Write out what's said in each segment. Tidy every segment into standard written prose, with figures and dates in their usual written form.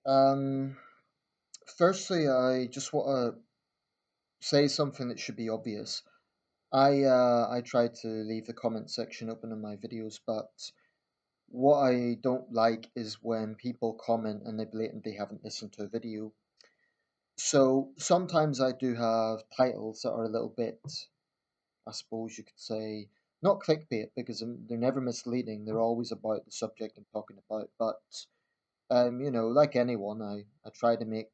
Um, Firstly, I just want to say something that should be obvious. I try to leave the comment section open on my videos, but what I don't like is when people comment and they blatantly haven't listened to a video. So sometimes I do have titles that are a little bit, I suppose you could say, not clickbait because they're never misleading. They're always about the subject I'm talking about. But like anyone, I try to make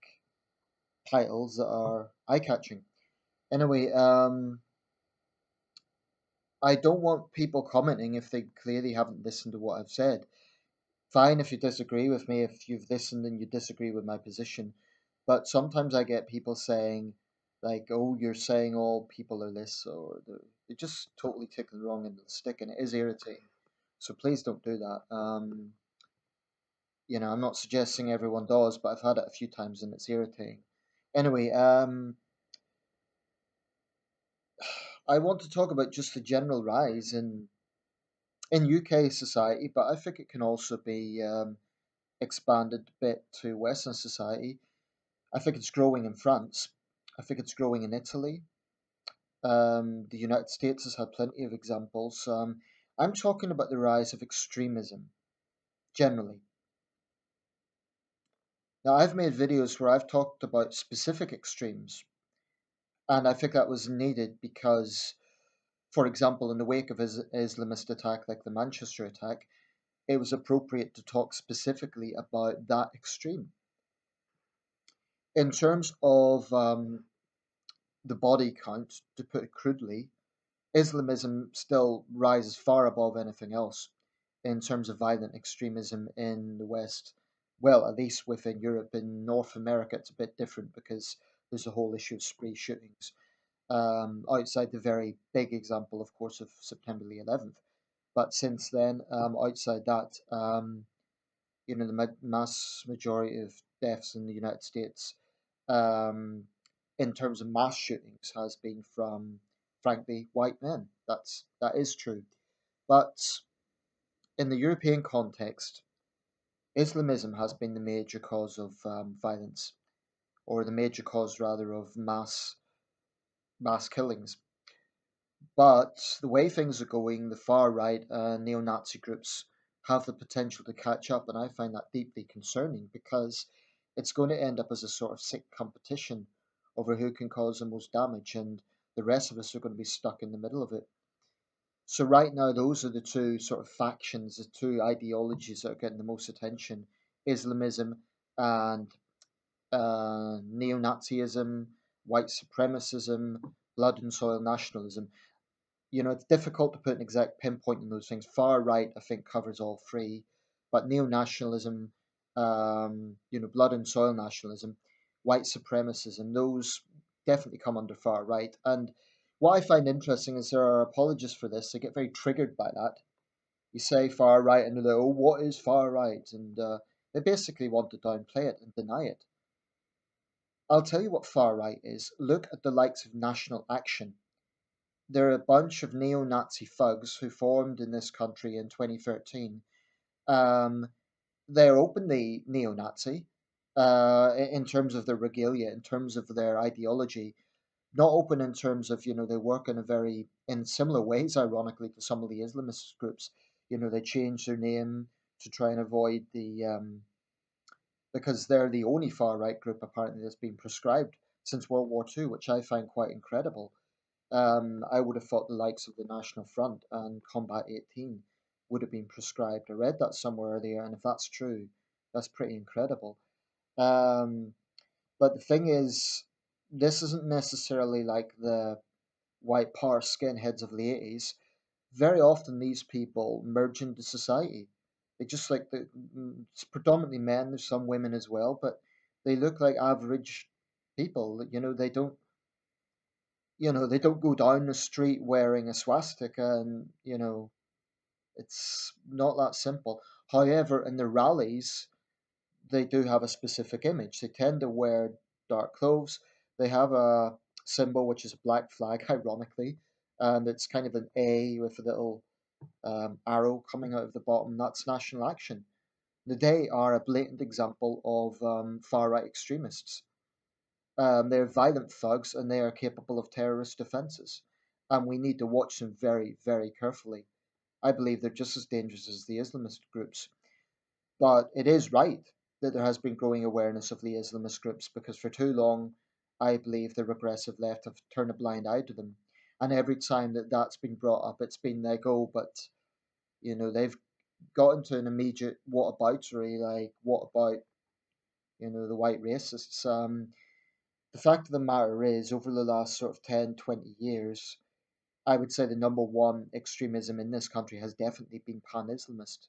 titles that are eye-catching. Anyway, I don't want people commenting if they clearly haven't listened to what I've said. Fine if you disagree with me, if you've listened and you disagree with my position. But sometimes I get people saying, like, oh, you're saying all people are this, or they're just totally taking the wrong end of the stick, and it is irritating. So please don't do that. I'm not suggesting everyone does, but I've had it a few times and it's irritating. Anyway, I want to talk about just the general rise in UK society, but I think it can also be expanded a bit to Western society. I think it's growing in France. I think it's growing in Italy. The United States has had plenty of examples. I'm talking about the rise of extremism generally. Now, I've made videos where I've talked about specific extremes, and I think that was needed because, for example, in the wake of Islamist attack like the Manchester attack, it was appropriate to talk specifically about that extreme. In terms of the body count, to put it crudely, Islamism still rises far above anything else in terms of violent extremism in the West. Well, at least within Europe. In North America, it's a bit different because there's a whole issue of spree shootings. Outside the very big example, of course, of September the 11th. But since then, outside that, the mass majority of deaths in the United States, um, in terms of mass shootings, has been from, frankly, white men. That is true. But in the European context, Islamism has been the major cause of violence, or the major cause rather of mass killings. But the way things are going, the far right neo-Nazi groups have the potential to catch up, and I find that deeply concerning because it's going to end up as a sort of sick competition over who can cause the most damage, and the rest of us are going to be stuck in the middle of it. So right now, those are the two sort of factions, the two ideologies that are getting the most attention: Islamism and neo-Nazism, white supremacism, blood and soil nationalism. It's difficult to put an exact pinpoint on those things. Far right, I think, covers all three, but neo-nationalism, blood and soil nationalism, white supremacism, those definitely come under far right. And what I find interesting is there are apologists for this. They get very triggered by that. You say far right, and they're like, "Oh, what is far right?" And they basically want to downplay it and deny it. I'll tell you what far right is. Look at the likes of National Action. They're a bunch of neo-Nazi thugs who formed in this country in 2013. Um, they're openly neo-Nazi in terms of their regalia, in terms of their ideology. Not open in terms of, they work in similar ways, ironically, to some of the Islamist groups. They change their name to try and avoid because they're the only far right group apparently that's been prescribed since World War II, which I find quite incredible. I would have thought the likes of the National Front and Combat 18 would have been prescribed. I read that somewhere earlier, and if that's true, that's pretty incredible. Um, but the thing is, this isn't necessarily like the white power skinheads of the 80s. Very often, these people merge into society. They just like it's predominantly men, there's some women as well, but they look like average people. They don't go down the street wearing a swastika, and it's not that simple. However, in the rallies, they do have a specific image. They tend to wear dark clothes. They have a symbol which is a black flag, ironically, and it's kind of an A with a little arrow coming out of the bottom. That's National Action. They are a blatant example of far right extremists. They're violent thugs and they are capable of terrorist offences. And we need to watch them very, very carefully. I believe they're just as dangerous as the Islamist groups. But it is right that there has been growing awareness of the Islamist groups because for too long, I believe the regressive left have turned a blind eye to them. And every time that that's been brought up, it's been like, oh, but they've got into an immediate whataboutery, like what about the white racists? The fact of the matter is, over the last sort of 10, 20 years, I would say the number one extremism in this country has definitely been Pan-Islamist.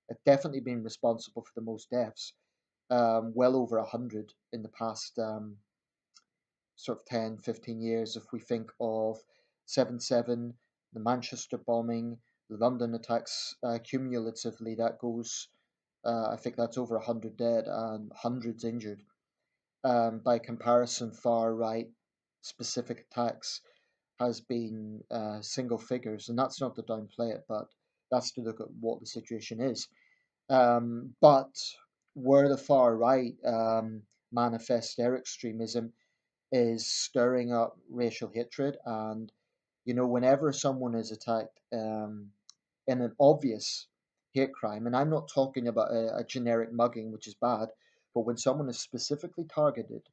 It's definitely been responsible for the most deaths, well over 100 in the past sort of 10, 15 years. If we think of 7/7, the Manchester bombing, the London attacks, cumulatively, that goes, I think that's over 100 dead and hundreds injured. By comparison, far right specific attacks has been single figures, and that's not to downplay it, but that's to look at what the situation is. But where the far right manifests their extremism is stirring up racial hatred, and whenever someone is attacked in an obvious hate crime, and I'm not talking about a generic mugging, which is bad, but when someone is specifically targeted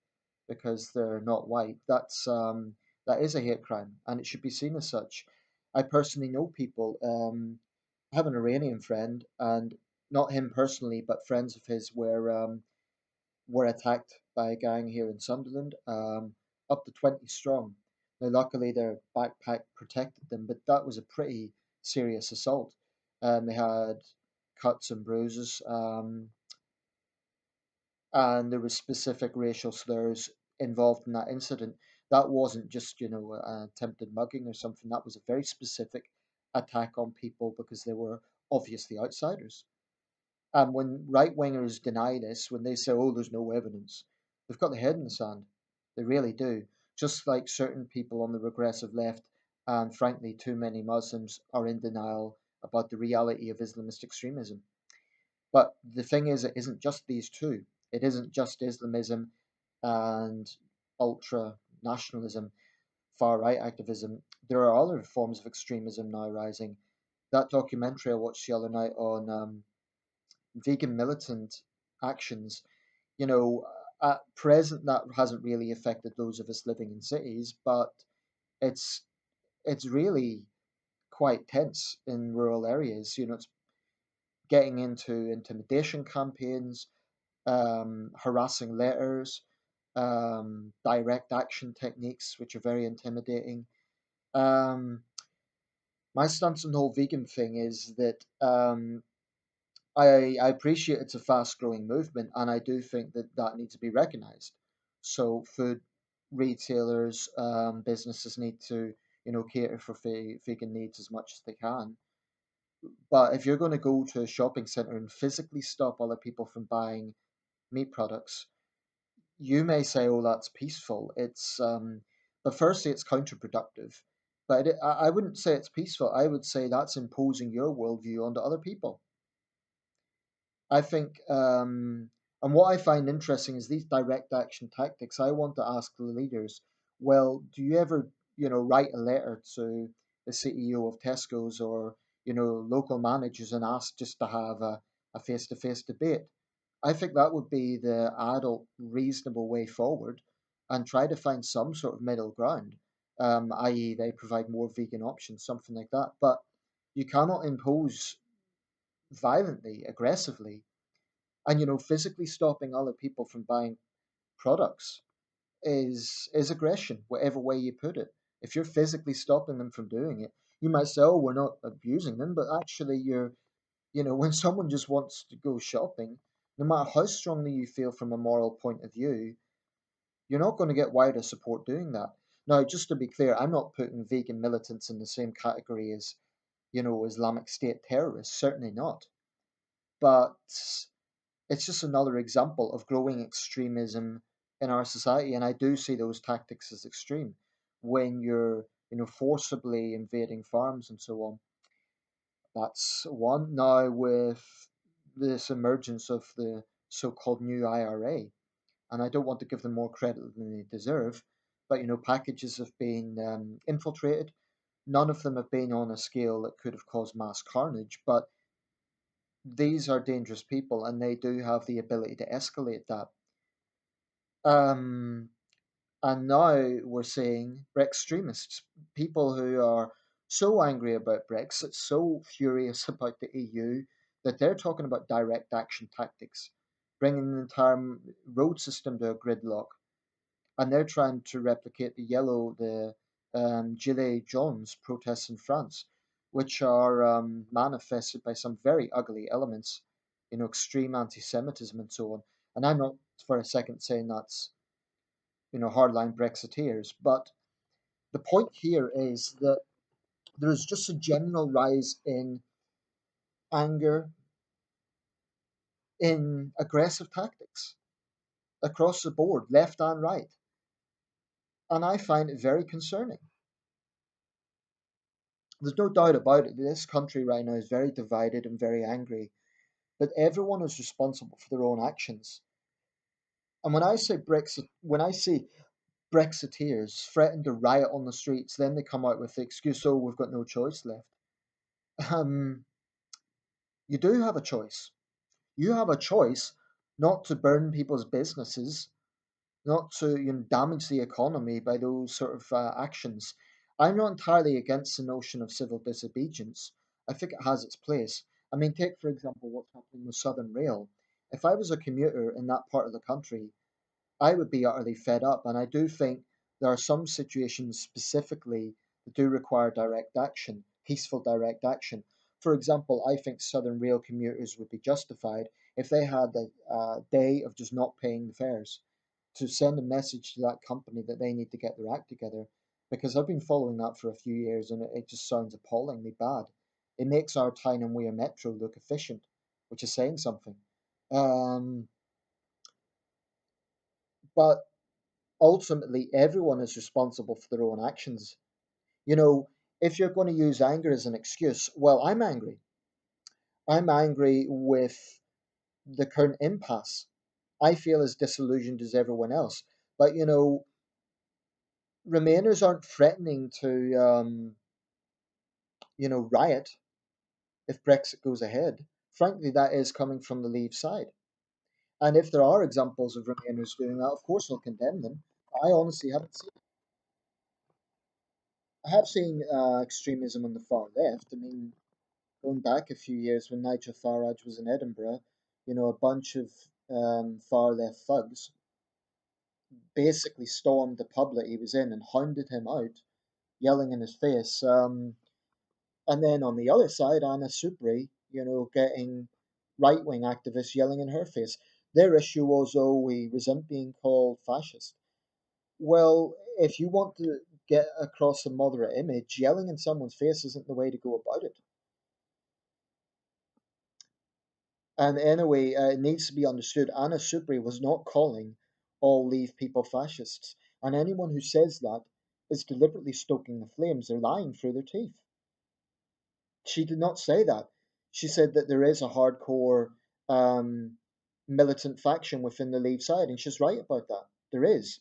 because they're not white, that is a hate crime, and it should be seen as such. I personally know people. I have an Iranian friend, and not him personally, but friends of his were attacked by a gang here in Sunderland, up to 20 strong. Now, luckily, their backpack protected them, but that was a pretty serious assault. They had cuts and bruises, and there was specific racial slurs involved in that incident. That wasn't just, an attempted mugging or something. That was a very specific attack on people because they were obviously outsiders. And when right wingers deny this, when they say, oh, there's no evidence, they've got their head in the sand. They really do. Just like certain people on the regressive left, and frankly, too many Muslims are in denial about the reality of Islamist extremism. But the thing is, it isn't just these two. It isn't just Islamism and ultra nationalism, far right activism. There are other forms of extremism now rising. That documentary I watched the other night on vegan militant actions, you know, at present that hasn't really affected those of us living in cities, but it's it's really quite tense in rural areas. It's getting into intimidation campaigns, harassing letters, direct action techniques, which are very intimidating. Um, my stance on the whole vegan thing is that I appreciate it's a fast growing movement, and I do think that that needs to be recognized. So, food retailers, businesses need to, cater for vegan needs as much as they can. But if you're going to go to a shopping center and physically stop other people from buying meat products, you may say, "Oh, that's peaceful." But firstly, it's counterproductive. But I wouldn't say it's peaceful. I would say that's imposing your worldview onto other people. I think, and what I find interesting is these direct action tactics. I want to ask the leaders, well, do you ever, write a letter to the CEO of Tesco's or, local managers and ask just to have a face-to-face debate? I think that would be the adult, reasonable way forward and try to find some sort of middle ground, i.e., they provide more vegan options, something like that. But you cannot impose violently, aggressively, and physically stopping other people from buying products is aggression, whatever way you put it. If you're physically stopping them from doing it, you might say, oh, we're not abusing them, but actually when someone just wants to go shopping, no matter how strongly you feel from a moral point of view, you're not going to get wider support doing that. Now, just to be clear, I'm not putting vegan militants in the same category as Islamic State terrorists, certainly not. But it's just another example of growing extremism in our society, and I do see those tactics as extreme when you're forcibly invading farms and so on. That's one. Now with this emergence of the so-called new IRA, and I don't want to give them more credit than they deserve, but packages have been infiltrated. None of them have been on a scale that could have caused mass carnage, but these are dangerous people, and they do have the ability to escalate that. Um, and now we're seeing extremists, people who are so angry about Brexit, so furious about the EU, that they're talking about direct action tactics, bringing the entire road system to a gridlock, and they're trying to replicate the Gilets Jaunes protests in France, which are manifested by some very ugly elements, extreme anti-Semitism and so on. And I'm not for a second saying that's hardline Brexiteers, but the point here is that there is just a general rise in anger, in aggressive tactics across the board, left and right, and I find it very concerning. There's no doubt about it. This country right now is very divided and very angry, but everyone is responsible for their own actions. And when I see Brexiteers threaten to riot on the streets, then they come out with the excuse, "Oh, we've got no choice left." Um, you do have a choice. You have a choice not to burn people's businesses, not to damage the economy by those sort of actions. I'm not entirely against the notion of civil disobedience. I think it has its place. I mean, take for example what's happening with Southern Rail. If I was a commuter in that part of the country, I would be utterly fed up. And I do think there are some situations specifically that do require direct action, peaceful direct action. For example, I think Southern Rail commuters would be justified if they had a day of just not paying the fares, to send a message to that company that they need to get their act together. Because I've been following that for a few years and it just sounds appallingly bad. It makes our Tyne and Wear Metro look efficient, which is saying something. Um, but ultimately, everyone is responsible for their own actions. You know, if you're going to use anger as an excuse, well, I'm angry. I'm angry with the current impasse. I feel as disillusioned as everyone else. But, Remainers aren't threatening to, riot if Brexit goes ahead. Frankly, that is coming from the Leave side. And if there are examples of Remainers doing that, of course I'll condemn them. I honestly haven't seen. I have seen extremism on the far left. I mean, going back a few years when Nigel Farage was in Edinburgh, a bunch of far left thugs basically stormed the pub that he was in and hounded him out, yelling in his face. And then on the other side, Anna Soubry, getting right wing activists yelling in her face. Their issue was, oh, we resent being called fascist. Well, if you want to get across a moderate image, yelling in someone's face isn't the way to go about it. And anyway, it needs to be understood Anna Soubry was not calling all Leave people fascists. And anyone who says that is deliberately stoking the flames. They're lying through their teeth. She did not say that. She said that there is a hardcore um, militant faction within the Leave side, and she's right about that. There is.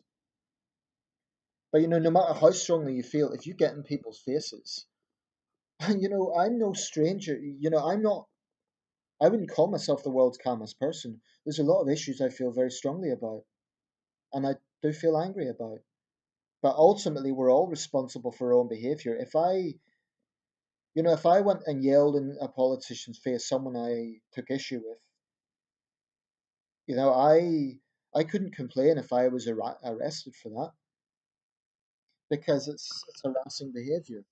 But no matter how strongly you feel, if you get in people's faces, and I'm no stranger. I wouldn't call myself the world's calmest person. There's a lot of issues I feel very strongly about, and I do feel angry about. But ultimately, we're all responsible for our own behavior. If I went and yelled in a politician's face, someone I took issue with, I couldn't complain if I was arrested for that because it's harassing behavior.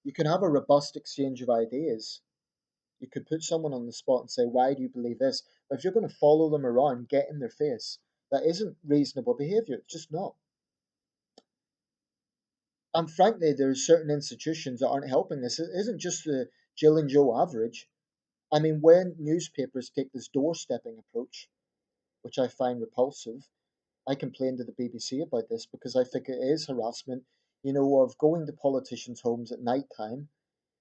You can have a robust exchange of ideas. You could put someone on the spot and say, "Why do you believe this?" But if you're going to follow them around, get in their face, that isn't reasonable behavior. It's just not. And frankly, there's certain institutions that aren't helping this. It isn't just the Jill and Joe average. I mean, when newspapers take this doorstepping approach, which I find repulsive, I complained to the BBC about this because I think it is harassment, of going to politicians' homes at night time,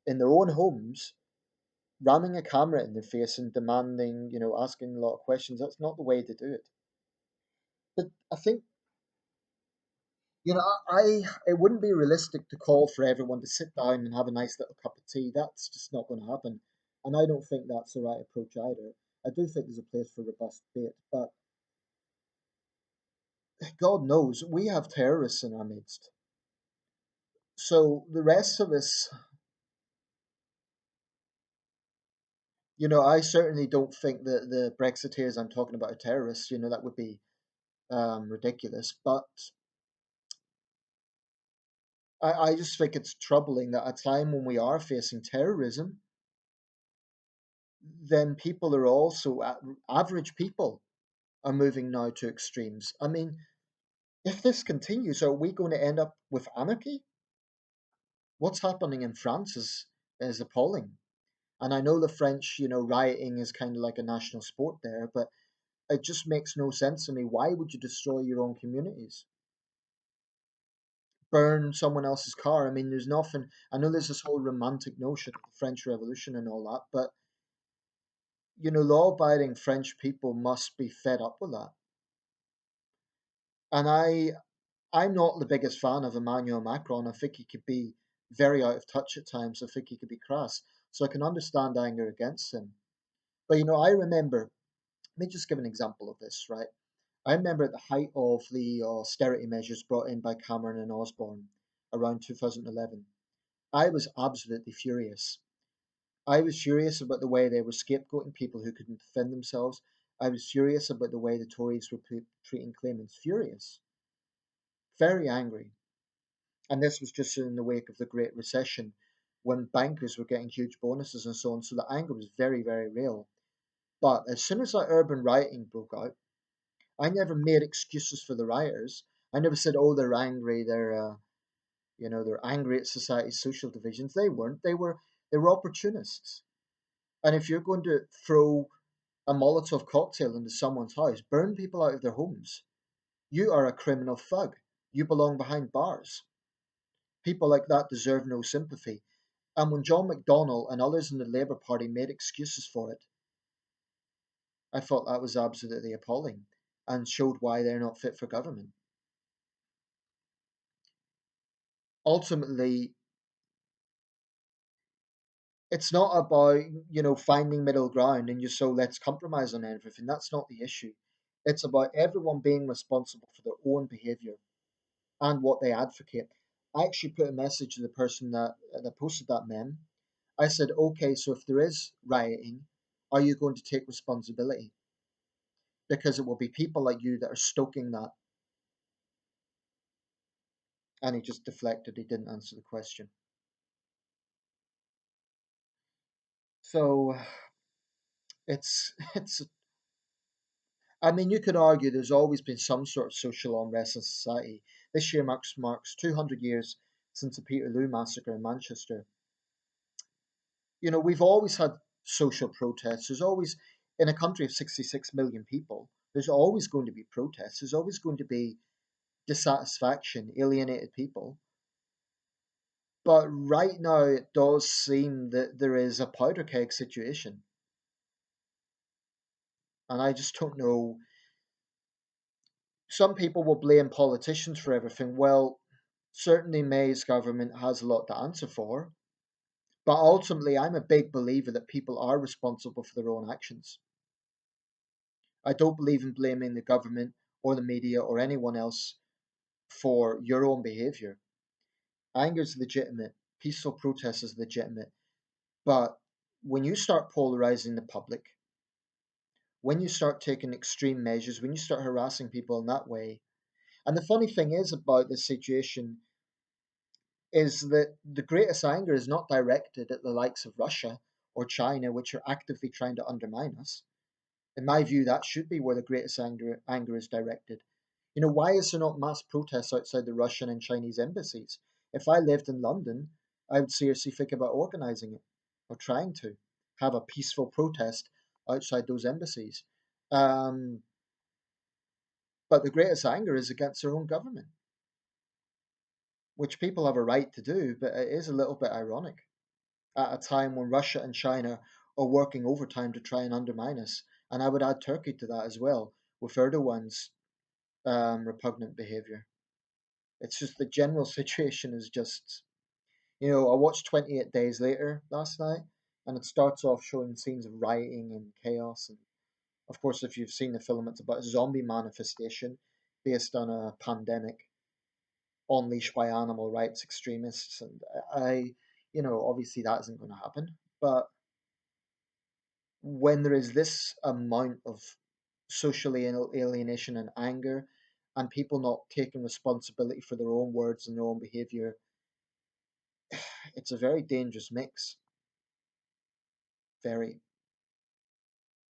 in their own homes, ramming a camera in their face and demanding, asking a lot of questions, that's not the way to do it. But I think, it wouldn't be realistic to call for everyone to sit down and have a nice little cup of tea. That's just not going to happen. And I don't think that's the right approach either. I do think there's a place for robust debate, but God knows we have terrorists in our midst. So the rest of us, I certainly don't think that the Brexiteers I'm talking about are terrorists. That would be ridiculous. But I just think it's troubling that at a time when we are facing terrorism, then people are also, average people are moving now to extremes. I mean, if this continues, are we going to end up with anarchy? What's happening in France is appalling. And I know the French, rioting is kind of like a national sport there, but it just makes no sense to me. Why would you destroy your own communities? Burn someone else's car? I mean, there's nothing. I know there's this whole romantic notion of the French Revolution and all that, but law-abiding French people must be fed up with that. And I'm not the biggest fan of Emmanuel Macron. I think he could be very out of touch at times. I think he could be crass. So I can understand anger against him. But I remember, let me just give an example of this, right? I remember at the height of the austerity measures brought in by Cameron and Osborne around 2011, I was absolutely furious. I was furious about the way they were scapegoating people who couldn't defend themselves. I was furious about the way the Tories were treating claimants. Furious. Very angry. And this was just in the wake of the Great Recession when bankers were getting huge bonuses and so on. So the anger was very, very real. But as soon as that urban rioting broke out, I never made excuses for the rioters. I never said, "Oh, they're angry. They're angry at society's social divisions." They weren't. They were opportunists. And if you're going to throw a Molotov cocktail into someone's house, burn people out of their homes, you are a criminal thug. You belong behind bars. People like that deserve no sympathy. And when John McDonnell and others in the Labour Party made excuses for it, I thought that was absolutely appalling and showed why they're not fit for government. Ultimately, it's not about, finding middle ground and just so let's compromise on everything. That's not the issue. It's about everyone being responsible for their own behaviour and what they advocate. I actually put a message to the person that posted that meme. I said, okay, so if there is rioting, are you going to take responsibility? Because it will be people like you that are stoking that. And he just deflected. He didn't answer the question. So it's. I mean, you could argue there's always been some sort of social unrest in society. This year marks 200 years since the Peterloo massacre in Manchester. We've always had social protests. There's always, in a country of 66 million people, there's always going to be protests. There's always going to be dissatisfaction, alienated people. But right now, it does seem that there is a powder keg situation. And I just don't know. Some people will blame politicians for everything. Well, certainly May's government has a lot to answer for. But ultimately, I'm a big believer that people are responsible for their own actions. I don't believe in blaming the government or the media or anyone else for your own behavior. Anger is legitimate, peaceful protest is legitimate. But when you start polarizing the public, when you start taking extreme measures, when you start harassing people in that way, and the funny thing is about this situation is that the greatest anger is not directed at the likes of Russia or China, which are actively trying to undermine us. In my view, that should be where the greatest anger is directed. Why is there not mass protests outside the Russian and Chinese embassies? If I lived in London, I would seriously think about organising it or trying to have a peaceful protest outside those embassies. Um, but the greatest anger is against their own government, which people have a right to do, but it is a little bit ironic at a time when Russia and China are working overtime to try and undermine us. And I would add Turkey to that as well, with Erdogan's repugnant behaviour. It's just the general situation is just, I watched 28 Days Later last night, and it starts off showing scenes of rioting and chaos. And of course, if you've seen the film, it's about a zombie manifestation based on a pandemic unleashed by animal rights extremists. And obviously that isn't going to happen. But when there is this amount of social alienation and anger, and people not taking responsibility for their own words and their own behavior, it's a very dangerous mix. Very.